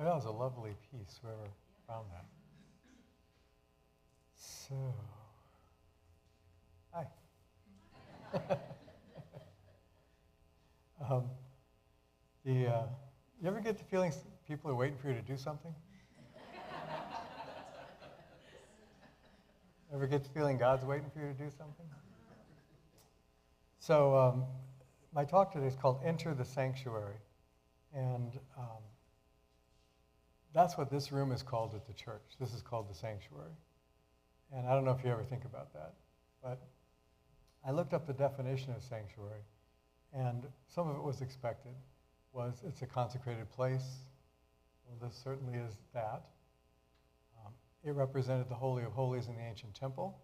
That was a lovely piece, whoever found that. So, hi. You ever get the feeling people are waiting for you to do something? Ever get the feeling God's waiting for you to do something? So, my talk today is called Enter the Sanctuary. And that's what this room is called at the church. This is called the sanctuary. And I don't know if you ever think about that, but I looked up the definition of sanctuary, and some of it was expected. It's a consecrated place. Well, this certainly is that. It represented the Holy of Holies in the ancient temple.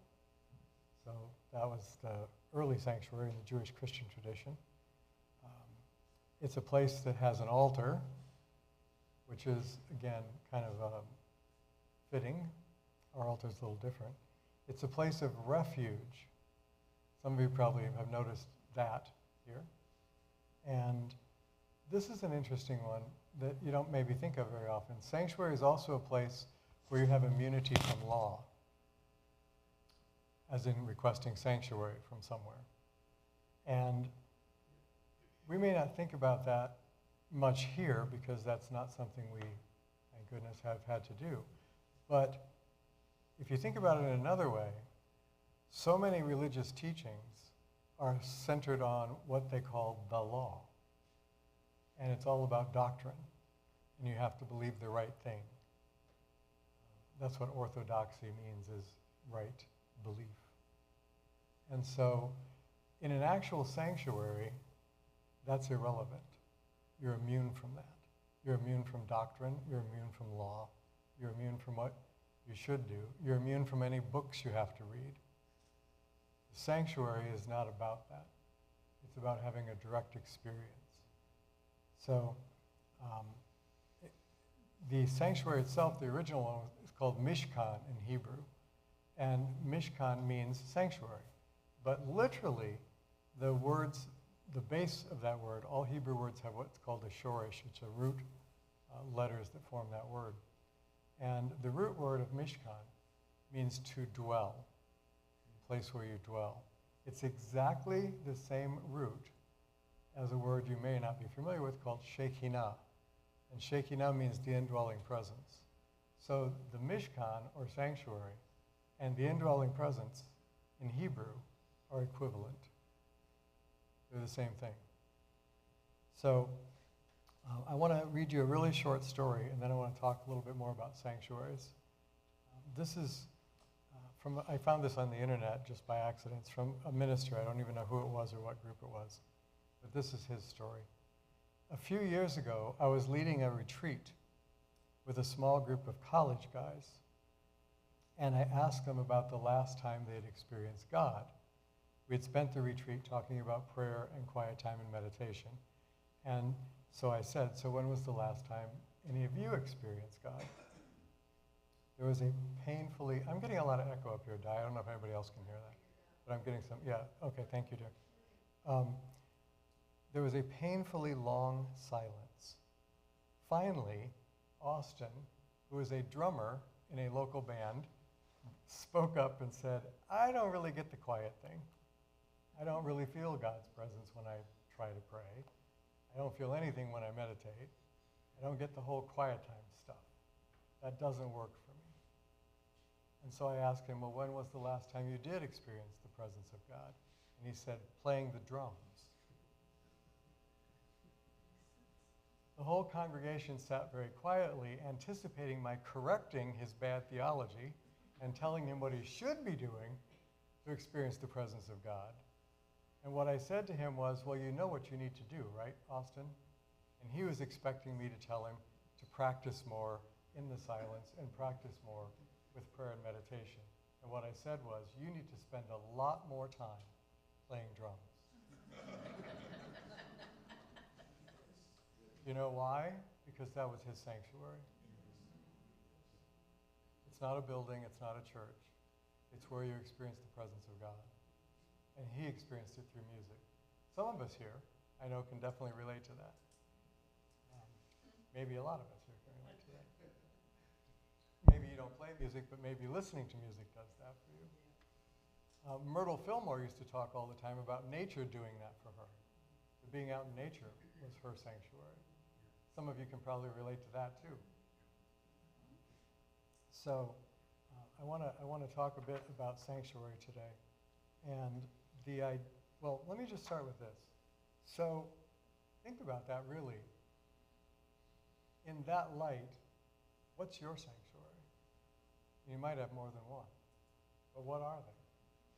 So that was the early sanctuary in the Jewish Christian tradition. It's a place that has an altar, which is, again, kind of fitting. Our altar is a little different. It's a place of refuge. Some of you probably have noticed that here. And this is an interesting one that you don't maybe think of very often. Sanctuary is also a place where you have immunity from law, as in requesting sanctuary from somewhere. And we may not think about that much here because that's not something we, thank goodness, have had to do. But if you think about it in another way, so many religious teachings are centered on what they call the law. And it's all about doctrine. And you have to believe the right thing. That's what orthodoxy means, is right belief. And so in an actual sanctuary, that's irrelevant. You're immune from that. You're immune from doctrine. You're immune from law. You're immune from what you should do. You're immune from any books you have to read. The sanctuary is not about that. It's about having a direct experience. So the sanctuary itself, the original one, is called Mishkan in Hebrew. And Mishkan means sanctuary. But literally, the base of that word, all Hebrew words have what's called a shorish. It's a root letters that form that word. And the root word of Mishkan means to dwell, the place where you dwell. It's exactly the same root as a word you may not be familiar with called Shekinah. And Shekinah means the indwelling presence. So the Mishkan, or sanctuary, and the indwelling presence in Hebrew are equivalent. They're the same thing. So I want to read you a really short story, and then I want to talk a little bit more about sanctuaries. This is I found this on the internet just by accident. It's from a minister. I don't even know who it was or what group it was. But this is his story. A few years ago, I was leading a retreat with a small group of college guys, and I asked them about the last time they had experienced God. We had spent the retreat talking about prayer and quiet time and meditation. And so I said, so when was the last time any of you experienced God? There was a painfully, I'm getting a lot of echo up here, Di. I don't know if anybody else can hear that, but I'm getting some, yeah, okay, thank you, dear. There was a painfully long silence. Finally, Austin, who is a drummer in a local band, spoke up and said, I don't really get the quiet thing. I don't really feel God's presence when I try to pray. I don't feel anything when I meditate. I don't get the whole quiet time stuff. That doesn't work for me. And so I asked him, well, when was the last time you did experience the presence of God? And he said, playing the drums. The whole congregation sat very quietly, anticipating my correcting his bad theology and telling him what he should be doing to experience the presence of God. And what I said to him was, well, you know what you need to do, right, Austin? And he was expecting me to tell him to practice more in the silence and practice more with prayer and meditation. And what I said was, you need to spend a lot more time playing drums. You know why? Because that was his sanctuary. It's not a building, it's not a church. It's where you experience the presence of God. And he experienced it through music. Some of us here, I know, can definitely relate to that. Maybe a lot of us here can relate to that. you don't play music, but maybe listening to music does that for you. Myrtle Fillmore used to talk all the time about nature doing that for her. Being out in nature was her sanctuary. Some of you can probably relate to that too. So I want to talk a bit about sanctuary today. And well, let me just start with this. So think about that really. In that light, what's your sanctuary? You might have more than one, but what are they?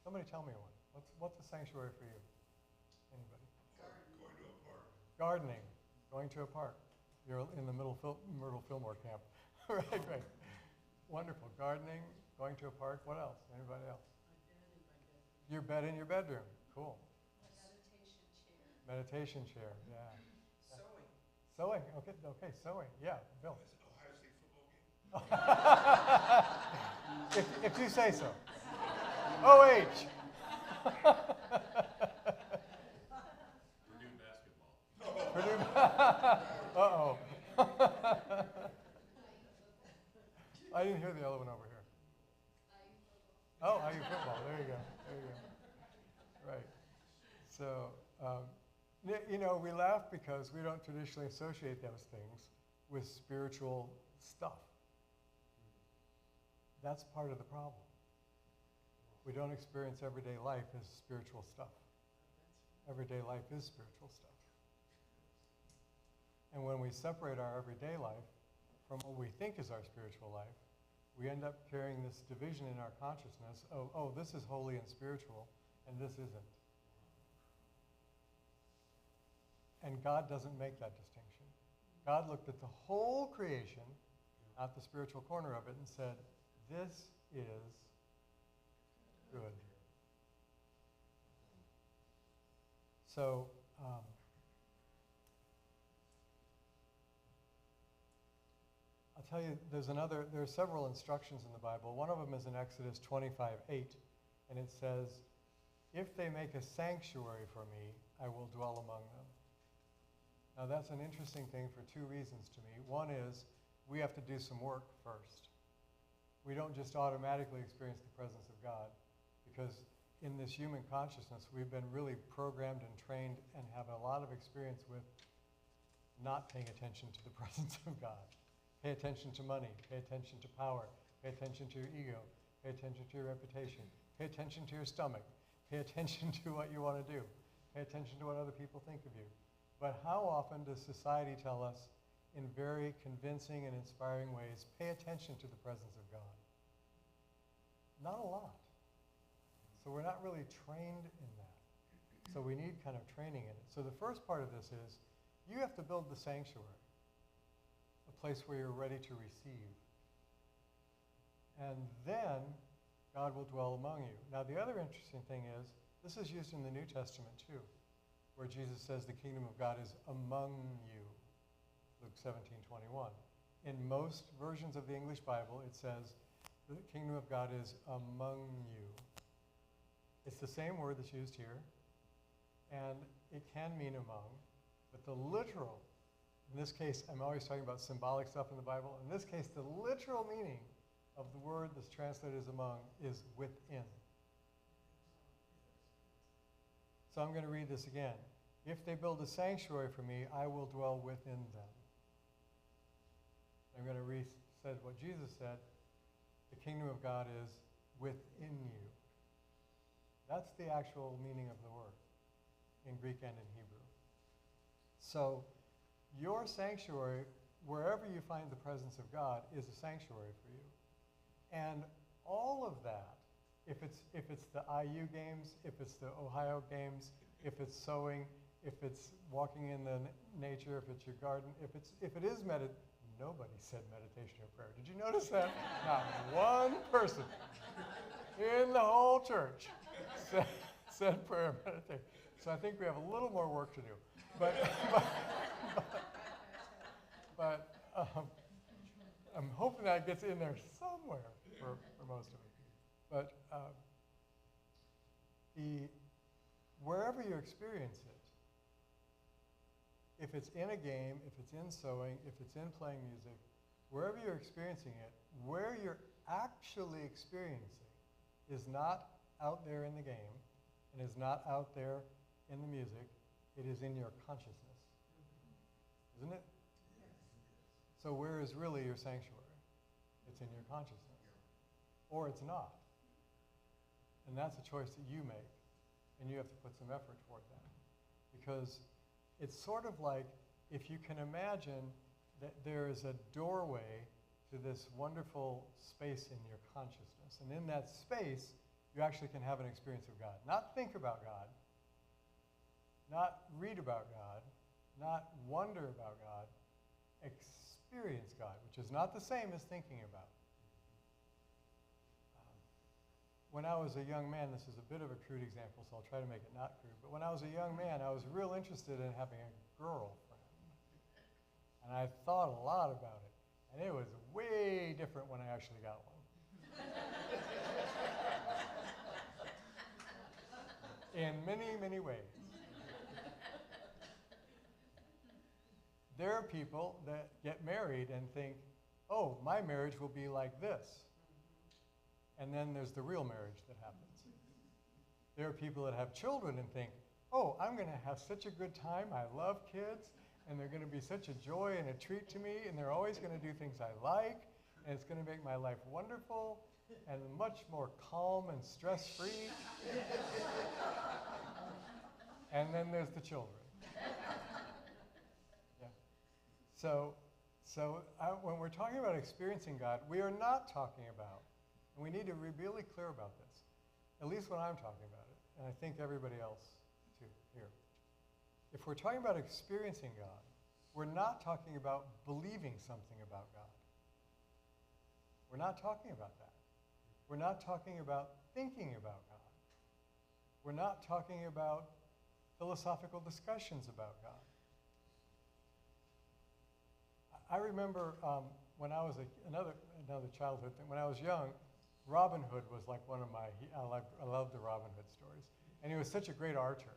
Somebody tell me one. What's a sanctuary for you? Anybody? Going to a park. Gardening, going to a park. You're in the Myrtle Fillmore camp. Right. Wonderful. Gardening, going to a park. What else? Anybody else? My bed in my bedroom. Your bed in your bedroom. Cool. My meditation Meditation chair. chair, yeah. Sewing. Sewing, okay, sewing. Yeah, Bill. Is it Ohio State football game? if you say so. OH. Purdue basketball. Uh-oh. I didn't hear the other one over here. Oh, IU football. There you go. Right. So, we laugh because we don't traditionally associate those things with spiritual stuff. That's part of the problem. We don't experience everyday life as spiritual stuff. Everyday life is spiritual stuff. And when we separate our everyday life from what we think is our spiritual life, we end up carrying this division in our consciousness of, oh, this is holy and spiritual, and this isn't. And God doesn't make that distinction. God looked at the whole creation, not the spiritual corner of it, and said, this is good. So, I'll tell you, there are several instructions in the Bible. One of them is in Exodus 25:8, and it says, if they make a sanctuary for me, I will dwell among them. Now that's an interesting thing for two reasons to me. One is, we have to do some work first. We don't just automatically experience the presence of God, because in this human consciousness, we've been really programmed and trained and have a lot of experience with not paying attention to the presence of God. Pay attention to money, pay attention to power, pay attention to your ego, pay attention to your reputation, pay attention to your stomach, pay attention to what you want to do, pay attention to what other people think of you. But how often does society tell us, in very convincing and inspiring ways, pay attention to the presence of God? Not a lot. So we're not really trained in that. So we need kind of training in it. So the first part of this is, you have to build the sanctuary, a place where you're ready to receive. And then God will dwell among you. Now the other interesting thing is, this is used in the New Testament too, where Jesus says the kingdom of God is among you, Luke 17:21. In most versions of the English Bible, it says the kingdom of God is among you. It's the same word that's used here, and it can mean among, but the literal, in this case, I'm always talking about symbolic stuff in the Bible. In this case, the literal meaning of the word that's translated as among is within. So I'm going to read this again. If they build a sanctuary for me, I will dwell within them. I'm going to say what Jesus said. The kingdom of God is within you. That's the actual meaning of the word in Greek and in Hebrew. So your sanctuary, wherever you find the presence of God, is a sanctuary for you. And all of that, if it's the IU games, if it's the Ohio games, if it's sewing, if it's walking in the nature, if it's your garden, if it is nobody said meditation or prayer. Did you notice that? Not one person in the whole church said prayer and meditation. So I think we have a little more work to do. But I'm hoping that gets in there somewhere for most of it. But wherever you experience it, if it's in a game, if it's in sewing, if it's in playing music, wherever you're experiencing it, where you're actually experiencing is not out there in the game and is not out there in the music. It is in your consciousness. Isn't it? So where is really your sanctuary? It's in your consciousness. Or it's not. And that's a choice that you make. And you have to put some effort toward that. Because it's sort of like if you can imagine that there is a doorway to this wonderful space in your consciousness. And in that space, you actually can have an experience of God. Not think about God, not read about God, not wonder about God, experience God, which is not the same as thinking about. When I was a young man, this is a bit of a crude example, so I'll try to make it not crude, but when I was a young man, I was real interested in having a girlfriend. And I thought a lot about it. And it was way different when I actually got one. In many, many ways. There are people that get married and think, oh, my marriage will be like this. And then there's the real marriage that happens. There are people that have children and think, oh, I'm going to have such a good time. I love kids, and they're going to be such a joy and a treat to me, and they're always going to do things I like, and it's going to make my life wonderful and much more calm and stress-free. And then there's the children. Yeah. So when we're talking about experiencing God, we are not talking about, and we need to be really clear about this, at least when I'm talking about it, and I think everybody else too here. If we're talking about experiencing God, we're not talking about believing something about God. We're not talking about that. We're not talking about thinking about God. We're not talking about philosophical discussions about God. I remember when I was another childhood thing, when I was young, Robin Hood was like one of my, I loved the Robin Hood stories. And he was such a great archer.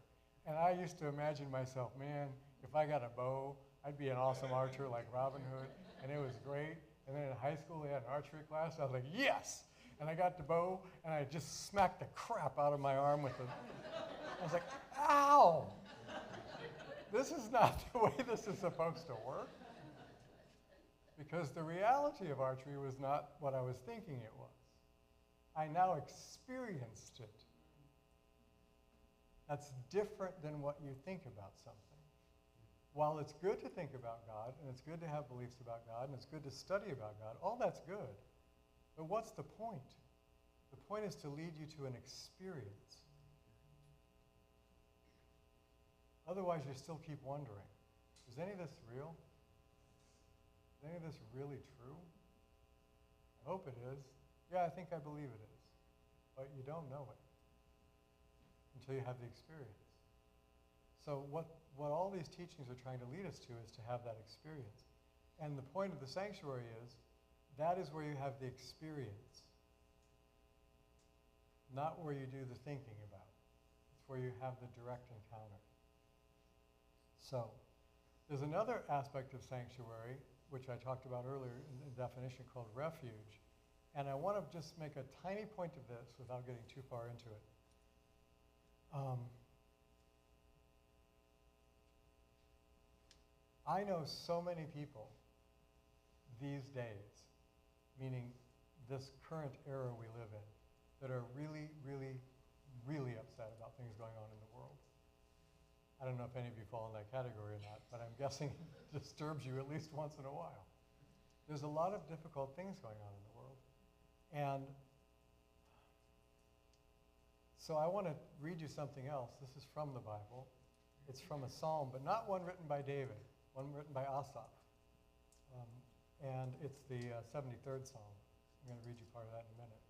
And I used to imagine myself, man, if I got a bow, I'd be an awesome archer like Robin Hood. And it was great. And then in high school, they had an archery class. I was like, yes! And I got the bow, and I just smacked the crap out of my arm with it. I was like, ow! This is not the way this is supposed to work. Because the reality of archery was not what I was thinking it was. I now experienced it. That's different than what you think about something. While it's good to think about God, and it's good to have beliefs about God, and it's good to study about God, all that's good. But what's the point? The point is to lead you to an experience. Otherwise, you still keep wondering, is any of this real? Is any of this really true? I hope it is. Yeah, I think I believe it is. But you don't know it until you have the experience. So what all these teachings are trying to lead us to is to have that experience. And the point of the sanctuary is, that is where you have the experience, not where you do the thinking about. It's where you have the direct encounter. So there's another aspect of sanctuary, which I talked about earlier in the definition, called refuge. And I want to just make a tiny point of this without getting too far into it. I know so many people these days, meaning this current era we live in, that are really, really, really upset about things going on in the world. I don't know if any of you fall in that category or not, but I'm guessing it disturbs you at least once in a while. There's a lot of difficult things going on in the world. And so I want to read you something else. This is from the Bible. It's from a psalm, but not one written by David, one written by Asaph. And it's the 73rd Psalm. I'm going to read you part of that in a minute.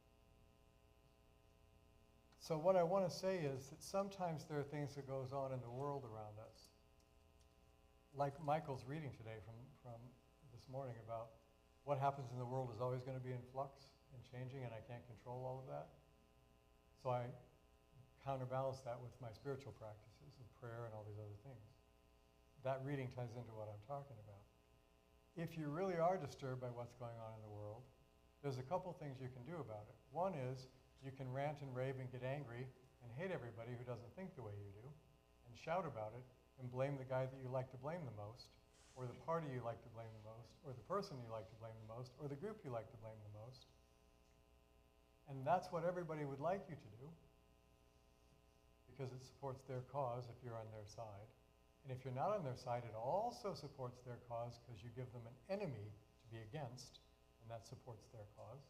So what I want to say is that sometimes there are things that goes on in the world around us. Like Michael's reading today from this morning about what happens in the world is always going to be in flux and changing, and I can't control all of that. So I counterbalance that with my spiritual practices of prayer and all these other things. That reading ties into what I'm talking about. if you really are disturbed by what's going on in the world, there's a couple things you can do about it. One is you can rant and rave and get angry and hate everybody who doesn't think the way you do, and shout about it and blame the guy that you like to blame the most, or the party you like to blame the most, or the person you like to blame the most, or the group you like to blame the most. And that's what everybody would like you to do, because it supports their cause if you're on their side. And if you're not on their side, it also supports their cause because you give them an enemy to be against, and that supports their cause.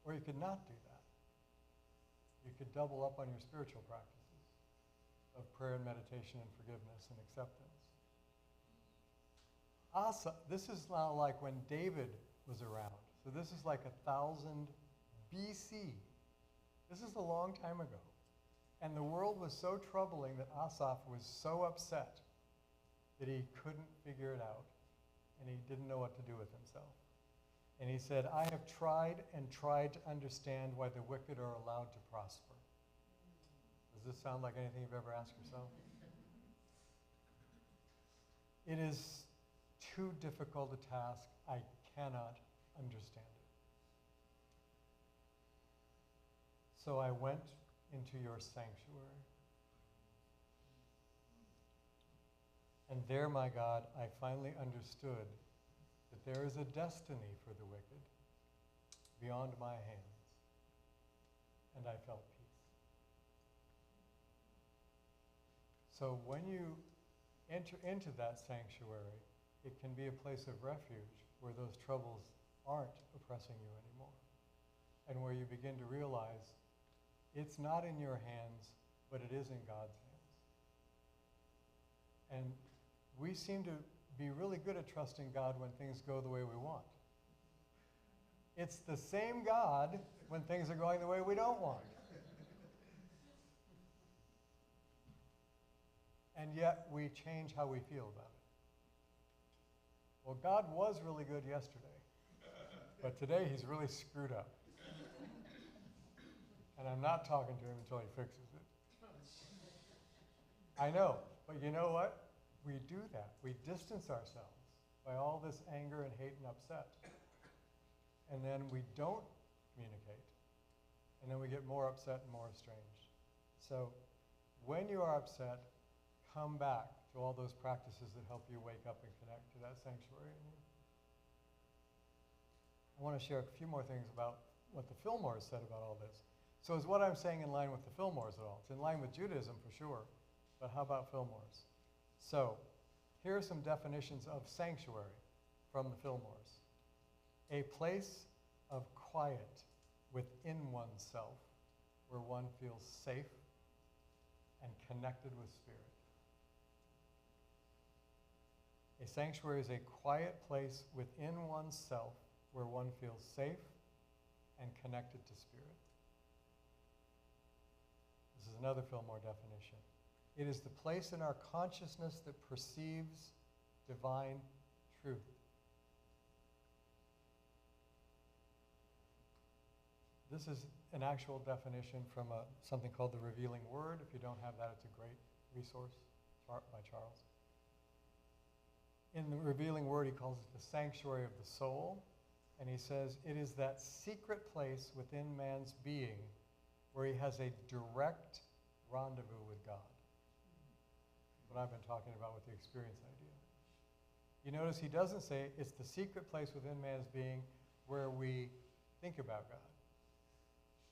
Or you could not do that. You could double up on your spiritual practices of prayer and meditation and forgiveness and acceptance. This is now like when David was around. So this is like 1000 BC. This is a long time ago. And the world was so troubling that Asaph was so upset that he couldn't figure it out. And he didn't know what to do with himself. And he said, I have tried and tried to understand why the wicked are allowed to prosper. Does this sound like anything you've ever asked yourself? It is too difficult a task. I cannot understand it. So I went into your sanctuary. And there, my God, I finally understood that there is a destiny for the wicked beyond my hands. And I felt peace. So when you enter into that sanctuary, it can be a place of refuge where those troubles aren't oppressing you anymore. And where you begin to realize it's not in your hands, but it is in God's hands. And we seem to be really good at trusting God when things go the way we want. It's the same God when things are going the way we don't want. And yet we change how we feel about it. Well, God was really good yesterday, but today he's really screwed up. And I'm not talking to him until he fixes it. I know, but you know what? We do that. We distance ourselves by all this anger and hate and upset. And then we don't communicate. And then we get more upset and more estranged. So when you are upset, come back to all those practices that help you wake up and connect to that sanctuary in you. I want to share a few more things about what the Fillmores said about all this. So is what I'm saying in line with the Fillmores at all? It's in line with Judaism for sure, but how about Fillmores? So here are some definitions of sanctuary from the Fillmores. A place of quiet within oneself where one feels safe and connected with spirit. A sanctuary is a quiet place within oneself where one feels safe and connected to spirit. This is another Fillmore definition. It is the place in our consciousness that perceives divine truth. This is an actual definition from something called the Revealing Word. If you don't have that, it's a great resource by Charles. In the Revealing Word, he calls it the sanctuary of the soul. And he says, it is that secret place within man's being where he has a direct rendezvous with God. What I've been talking about with the experience idea. You notice he doesn't say it's the secret place within man's being where we think about God.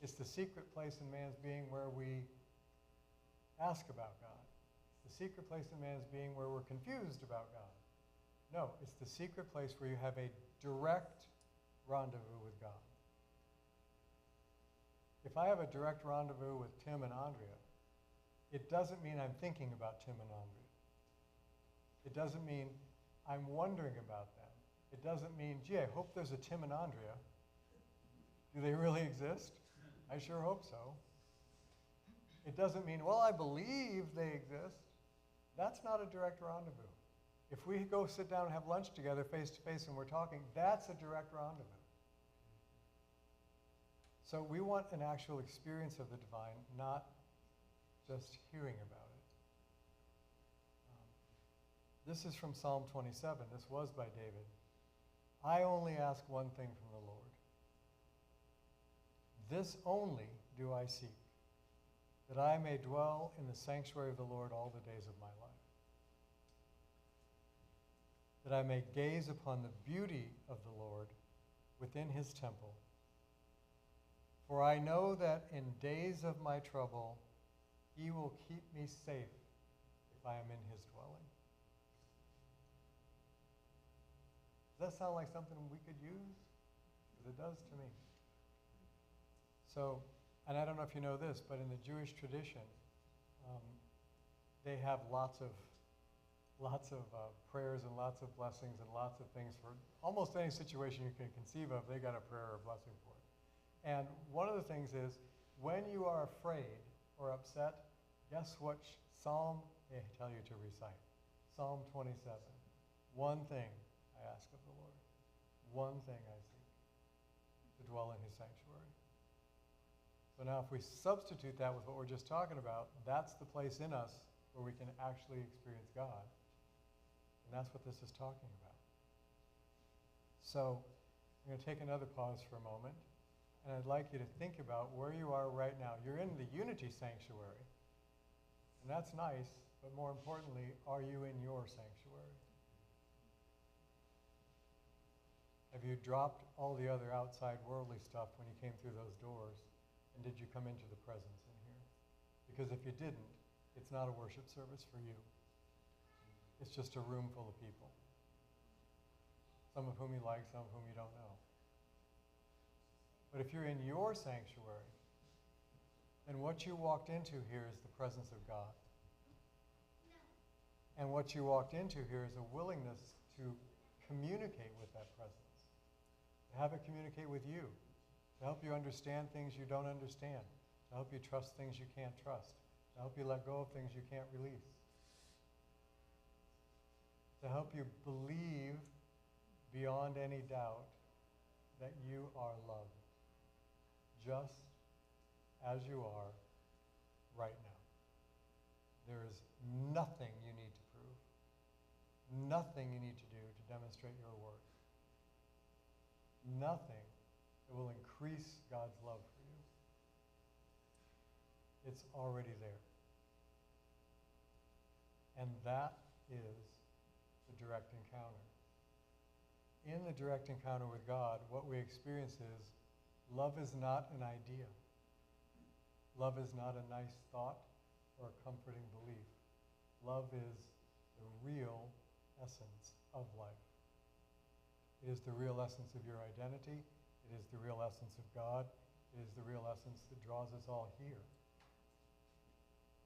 It's the secret place in man's being where we ask about God. It's the secret place in man's being where we're confused about God. No, it's the secret place where you have a direct rendezvous with God. If I have a direct rendezvous with Tim and Andrea, it doesn't mean I'm thinking about Tim and Andrea. It doesn't mean I'm wondering about them. It doesn't mean, gee, I hope there's a Tim and Andrea. Do they really exist? I sure hope so. It doesn't mean, well, I believe they exist. That's not a direct rendezvous. If we go sit down and have lunch together face to face and we're talking, that's a direct rendezvous. So we want an actual experience of the divine, not just hearing about it. This is from Psalm 27. This was by David. I only ask one thing from the Lord. This only do I seek, that I may dwell in the sanctuary of the Lord all the days of my life, that I may gaze upon the beauty of the Lord within his temple. For I know that in days of my trouble, he will keep me safe if I am in his dwelling. Does that sound like something we could use? Because it does to me. So, and I don't know if you know this, but in the Jewish tradition, they have lots of prayers and lots of blessings and lots of things for almost any situation you can conceive of. They got a prayer or a blessing for it. And one of the things is, when you are afraid or upset, guess what psalm they tell you to recite? Psalm 27. One thing I ask of the Lord. One thing I seek, to dwell in his sanctuary. So now if we substitute that with what we're just talking about, that's the place in us where we can actually experience God. And that's what this is talking about. So I'm going to take another pause for a moment, and I'd like you to think about where you are right now. You're in the unity sanctuary, and that's nice, but more importantly, are you in your sanctuary? Have you dropped all the other outside worldly stuff when you came through those doors, and did you come into the presence in here? Because if you didn't, it's not a worship service for you. It's just a room full of people. Some of whom you like, some of whom you don't know. But if you're in your sanctuary, then what you walked into here is the presence of God. And what you walked into here is a willingness to communicate with that presence. To have it communicate with you. To help you understand things you don't understand. To help you trust things you can't trust. To help you let go of things you can't release. To help you believe beyond any doubt that you are loved, just as you are right now. There is nothing you need to prove, nothing you need to do to demonstrate your worth, nothing that will increase God's love for you. It's already there. And that is the direct encounter. In the direct encounter with God, what we experience is love is not an idea. Love is not a nice thought or a comforting belief. Love is the real essence of life. It is the real essence of your identity. It is the real essence of God. It is the real essence that draws us all here.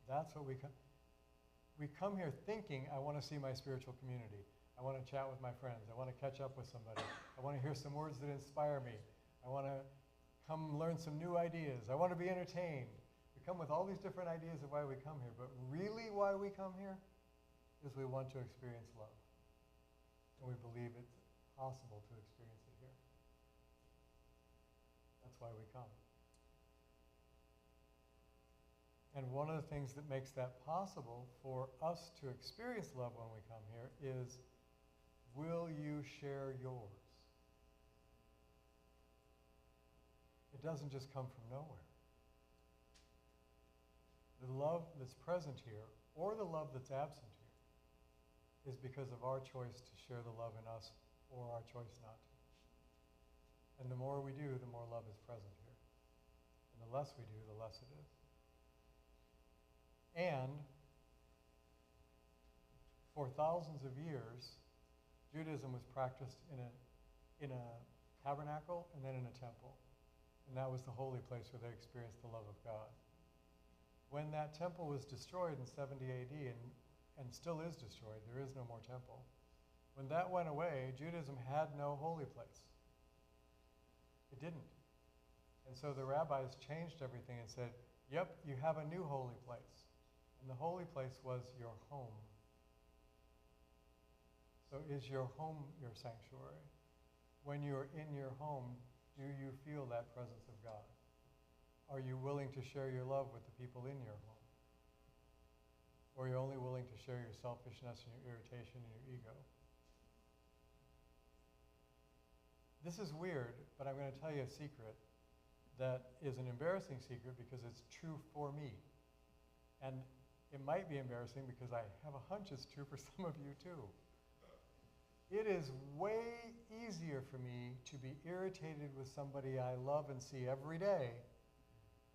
That's what we come here thinking, I want to see my spiritual community. I want to chat with my friends. I want to catch up with somebody. I want to hear some words that inspire me. I want to come learn some new ideas. I want to be entertained. We come with all these different ideas of why we come here, but really why we come here is we want to experience love. And we believe it's possible to experience it here. That's why we come. And one of the things that makes that possible for us to experience love when we come here is, will you share yours? It doesn't just come from nowhere. The love that's present here, or the love that's absent here, is because of our choice to share the love in us or our choice not to. And the more we do, the more love is present here. And the less we do, the less it is. And for thousands of years, Judaism was practiced in a tabernacle and then in a temple. And that was the holy place where they experienced the love of God. When that temple was destroyed in 70 AD and still is destroyed, there is no more temple. When that went away, Judaism had no holy place. It didn't. And so the rabbis changed everything and said, yep, you have a new holy place. And the holy place was your home. So is your home your sanctuary? When you're in your home, do you feel that presence of God? Are you willing to share your love with the people in your home? or you're only willing to share your selfishness and your irritation and your ego. This is weird, but I'm going to tell you a secret that is an embarrassing secret because it's true for me. And it might be embarrassing because I have a hunch it's true for some of you too. It is way easier for me to be irritated with somebody I love and see every day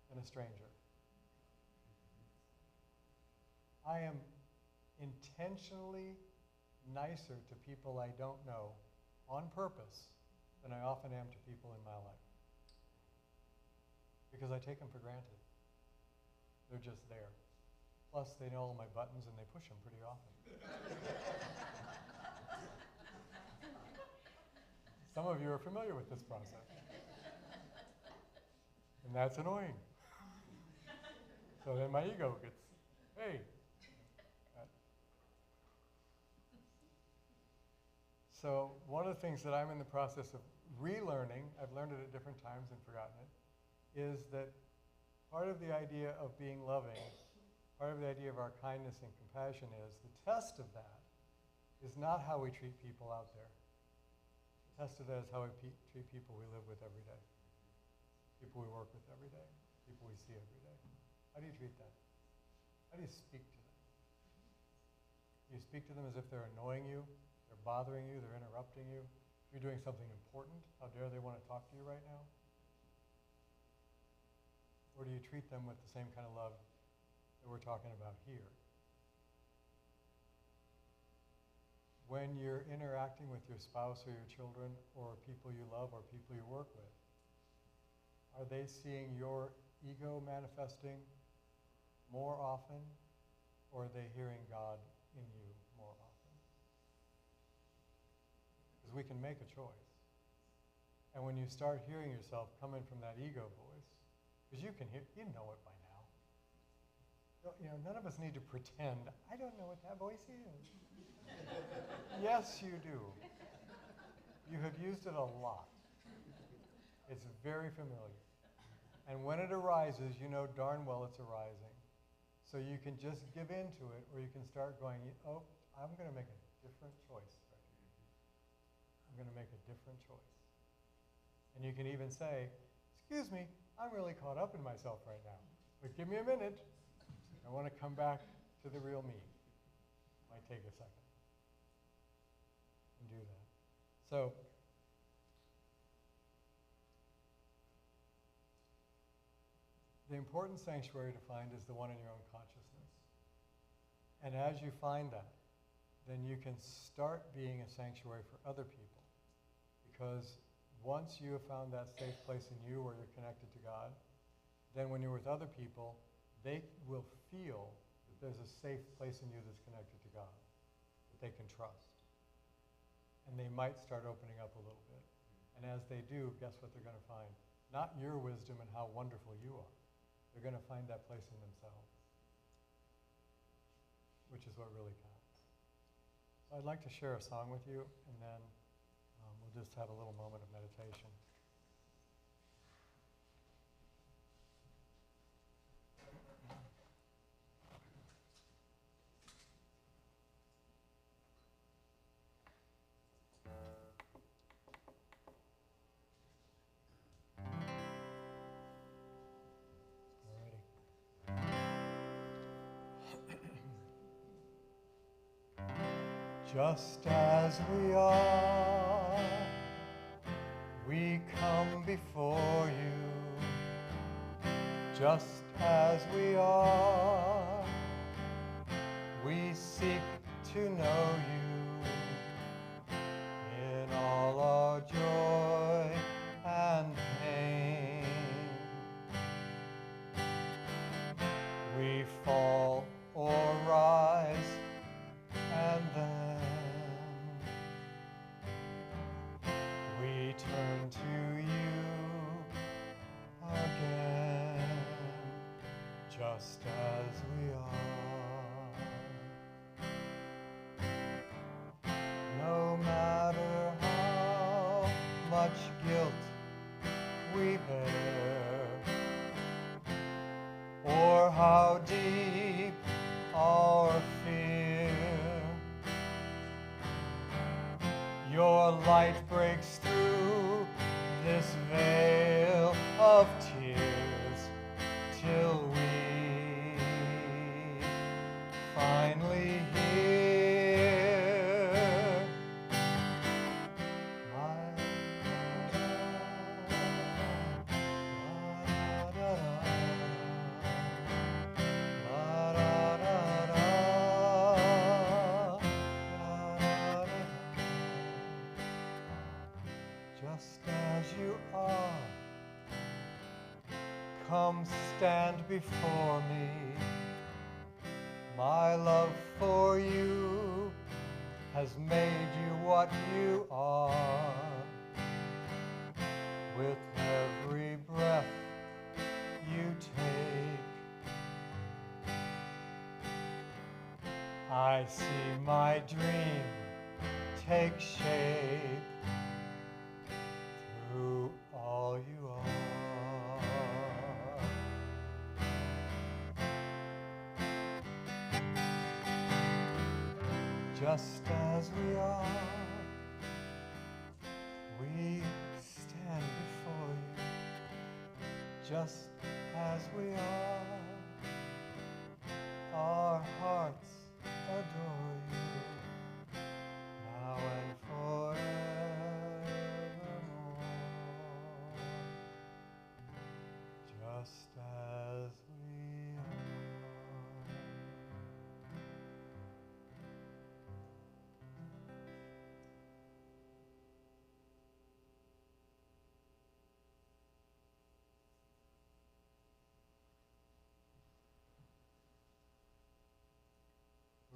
than a stranger. I am intentionally nicer to people I don't know on purpose than I often am to people in my life. Because I take them for granted. They're just there. Plus, they know all my buttons and they push them pretty often. Some of you are familiar with this process. And that's annoying. So then my ego gets, hey. So one of the things that I'm in the process of relearning, I've learned it at different times and forgotten it, is that part of the idea of being loving, part of the idea of our kindness and compassion is, the test of that is not how we treat people out there. The test of that is how we treat people we live with every day, people we work with every day, people we see every day. How do you treat them? How do you speak to them? Do you speak to them as if they're annoying you, they're bothering you, they're interrupting you? If you're doing something important, how dare they want to talk to you right now? Or do you treat them with the same kind of love that we're talking about here? When you're interacting with your spouse or your children or people you love or people you work with, are they seeing your ego manifesting more often, or are they hearing God in you more often? Because we can make a choice. And when you start hearing yourself coming from that ego voice, because you can hear, you know it by now. You know, none of us need to pretend, I don't know what that voice is. Yes, you do. You have used it a lot. It's very familiar. And when it arises, you know darn well it's arising. So you can just give into it, or you can start going, oh, I'm going to make a different choice right here. I'm going to make a different choice. And you can even say, excuse me, I'm really caught up in myself right now, but give me a minute. I want to come back to the real me. Might take a second. And do that. So, the important sanctuary to find is the one in your own consciousness. And as you find that, then you can start being a sanctuary for other people. Because once you have found that safe place in you where you're connected to God, then when you're with other people, they will feel that there's a safe place in you that's connected to God, that they can trust. And they might start opening up a little bit. And as they do, guess what they're going to find? Not your wisdom and how wonderful you are. They're going to find that place in themselves, which is what really counts. So I'd like to share a song with you, and then we'll just have a little moment of meditation. Just as we are, we come before you. Just as we are, we seek to know you. In all our joy and pain, we fall or rise, and then we turn to you again, just as we are. No matter how much guilt we bear, or how deep our light breaks through this veil of tears till we finally hear my just as you are, come stand before me. My love for you has made you what you are. With every breath you take, I see my dream take shape through all you are. Just as we are, we stand before you. Just as we are, our hearts adore you, now and forevermore. Just as we are.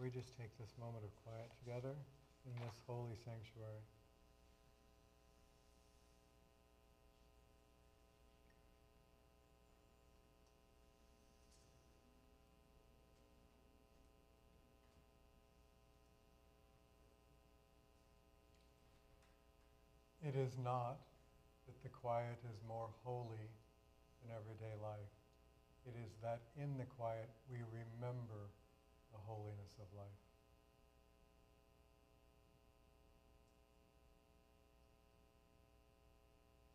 We just take this moment of quiet together in this holy sanctuary. It is not that the quiet is more holy than everyday life. It is that in the quiet we remember the holiness of life.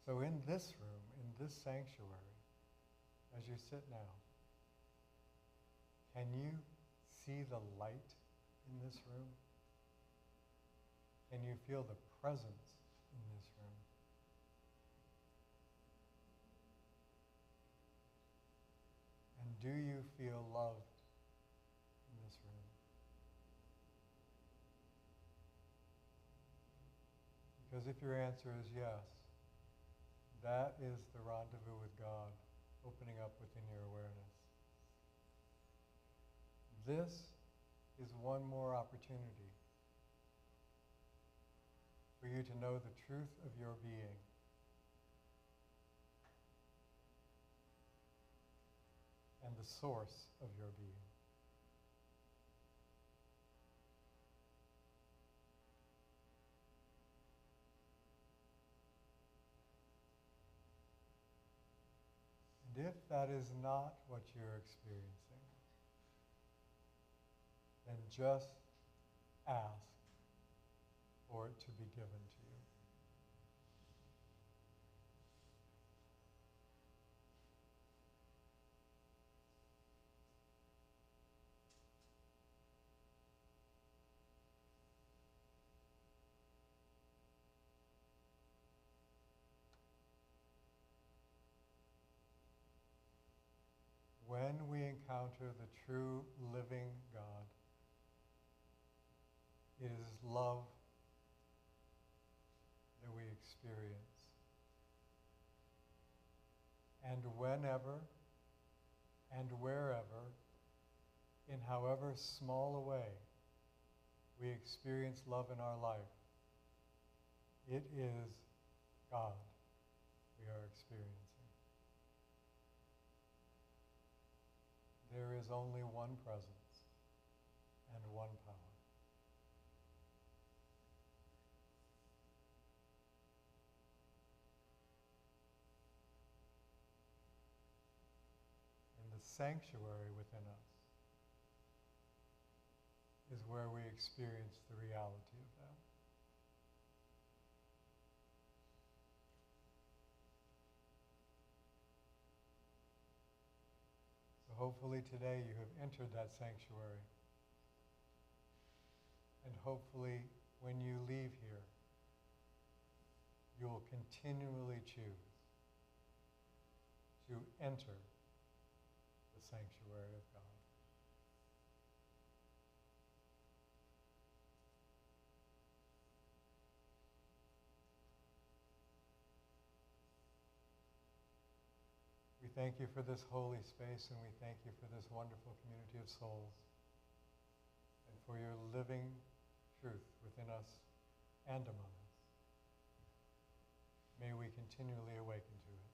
So in this room, in this sanctuary, as you sit now, can you see the light in this room? Can you feel the presence in this room? And do you feel loved in this room? Because if your answer is yes, that is the rendezvous with God opening up within your awareness. This is one more opportunity for you to know the truth of your being. And the source of your being. And if that is not what you're experiencing, then just ask for it to be given to you. When we encounter the true living God, it is love that we experience. And whenever and wherever, in however small a way, we experience love in our life, it is God we are experiencing. There is only one presence and one power. And the sanctuary within us is where we experience the reality of that. hopefully today you have entered that sanctuary. And hopefully when you leave here, you will continually choose to enter the sanctuary of God. We thank you for this holy space, and we thank you for this wonderful community of souls, and for your living truth within us and among us. May we continually awaken to it.